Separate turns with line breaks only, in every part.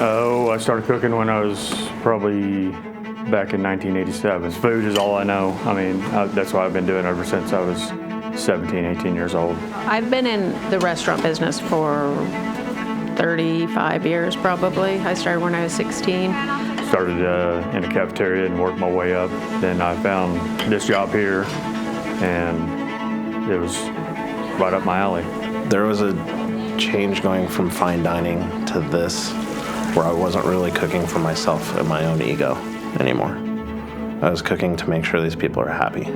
Oh, I started cooking when I was probably back in 1987. Food is all I know. I mean, that's what I've been doing ever since I was 17, 18 years old.
I've been in the restaurant business for 35 years probably. I started when I was 16.
Started in a cafeteria and worked my way up. Then I found this job here, and it was right up my alley.
There was a change going from fine dining to this, where I wasn't really cooking for myself and my own ego anymore. I was cooking to make sure these people are happy.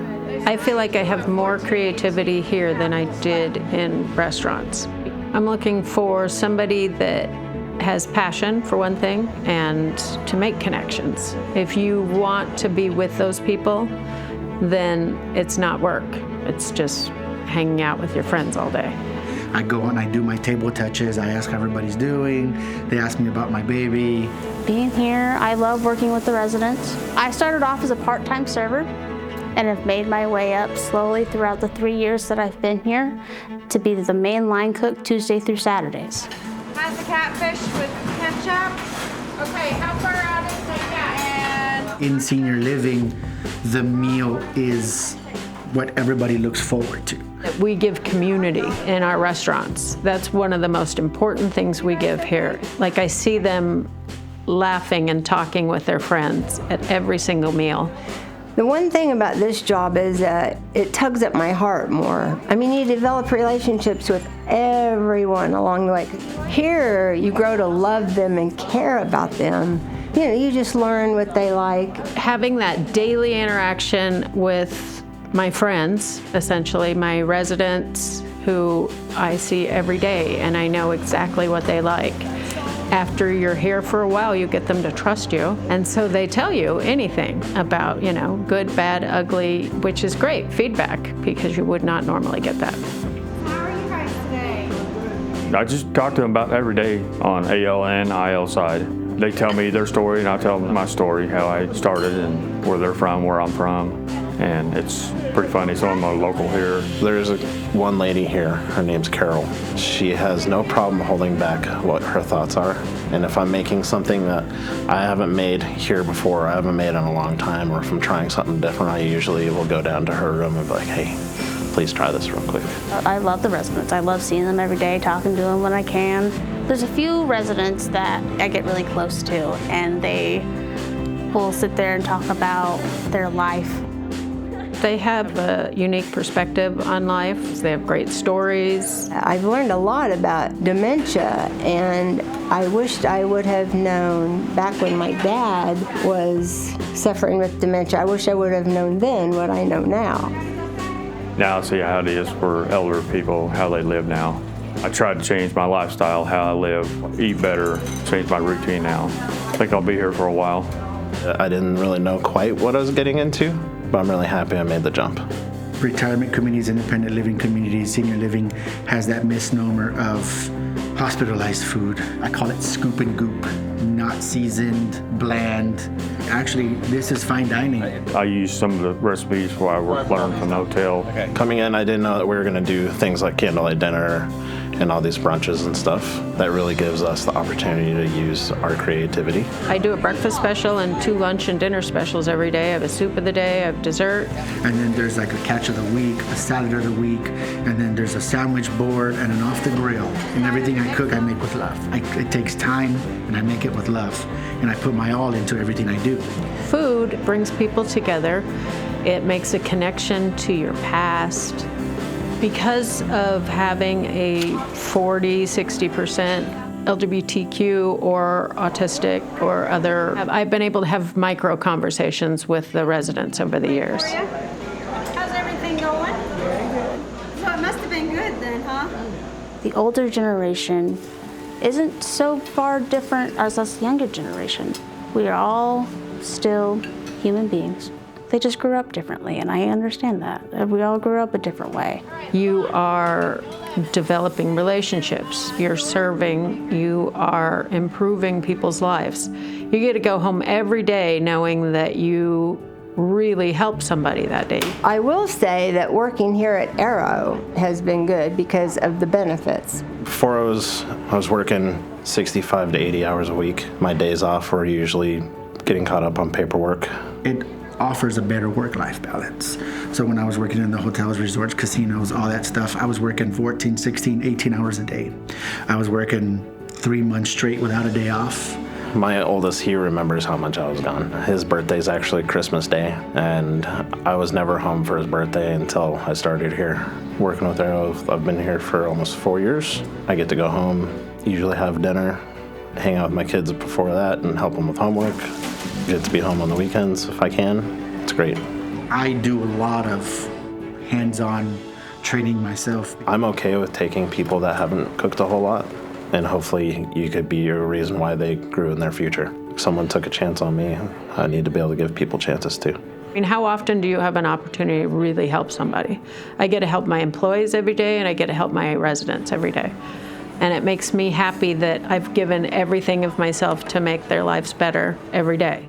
I feel like I have more creativity here than I did in restaurants. I'm looking for somebody that has passion, for one thing, and to make connections. If you want to be with those people, then it's not work. It's just hanging out with your friends all day.
I go and I do my table touches. I ask how everybody's doing. They ask me about my baby.
Being here, I love working with the residents. I started off as a part-time server and have made my way up slowly throughout the 3 years that I've been here to be the main line cook Tuesday through Saturdays.
How's the catfish with ketchup? Okay, how far out is the cat?
In senior living, the meal is what everybody looks forward to.
We give community in our restaurants. That's one of the most important things we give here. Like, I see them laughing and talking with their friends at every single meal.
The one thing about this job is that it tugs at my heart more. I mean, you develop relationships with everyone along the way. Here, you grow to love them and care about them. You know, you just learn what they like.
Having that daily interaction with my friends, essentially, my residents who I see every day, and I know exactly what they like. After you're here for a while, you get them to trust you, and so they tell you anything about, you know, good, bad, ugly, which is great feedback because you would not normally get that.
How are you guys today?
I just talk to them about every day on AL and IL side. They tell me their story, and I tell them my story, how I started and where they're from, where I'm from. And it's pretty funny. So I'm a local here.
There's one lady here, her name's Carol. She has no problem holding back what her thoughts are. And if I'm making something that I haven't made here before, I haven't made in a long time, or if I'm trying something different, I usually will go down to her room and be like, hey, please try this real quick.
I love the residents. I love seeing them every day, talking to them when I can. There's a few residents that I get really close to, and they will sit there and talk about their life.
They have a unique perspective on life. They have great stories.
I've learned a lot about dementia, and I wished I would have known back when my dad was suffering with dementia. I wish I would have known then what I know now.
Now I see how it is for elder people, how they live now. I tried to change my lifestyle, how I live, eat better, change my routine now. I think I'll be here for a while.
I didn't really know quite what I was getting into, but I'm really happy I made the jump.
Retirement communities, independent living communities, senior living has that misnomer of hospitalized food. I call it scoop and goop, not seasoned, bland. Actually, this is fine dining.
I use some of the recipes where I learned from the hotel.
Coming in, I didn't know that we were going to do things like candlelight dinner and all these brunches and stuff. That really gives us the opportunity to use our creativity.
I do a breakfast special and 2 lunch and dinner specials every day. I have a soup of the day, I have dessert.
And then there's like a catch of the week, a salad of the week, and then there's a sandwich board and an off the grill. And everything I cook, I make with love. It takes time, and I make it with love. And I put my all into everything I do.
Food brings people together. It makes a connection to your past. Because of having a 40-60% LGBTQ or autistic or other, I've been able to have micro conversations with the residents over the years.
How's everything going? Very good. So it must have been good then, huh?
The older generation isn't so far different as us younger generation. We are all still human beings. They just grew up differently, and I understand that. We all grew up a different way.
You are developing relationships, you're serving, you are improving people's lives. You get to go home every day knowing that you really help somebody that day.
I will say that working here at Arrow has been good because of the benefits.
Before I was working 65 to 80 hours a week. My days off were usually getting caught up on paperwork.
It offers a better work-life balance. So when I was working in the hotels, resorts, casinos, all that stuff, I was working 14, 16, 18 hours a day. I was working 3 months straight without a day off.
My oldest, he remembers how much I was gone. His birthday's actually Christmas Day, and I was never home for his birthday until I started here. Working with Arrow, I've been here for almost 4 years. I get to go home, usually have dinner, hang out with my kids before that and help them with homework. Get to be home on the weekends if I can. It's great.
I do a lot of hands-on training myself.
I'm okay with taking people that haven't cooked a whole lot, and hopefully you could be a reason why they grew in their future. If someone took a chance on me, I need to be able to give people chances too.
I mean, how often do you have an opportunity to really help somebody? I get to help my employees every day, and I get to help my residents every day. And it makes me happy that I've given everything of myself to make their lives better every day.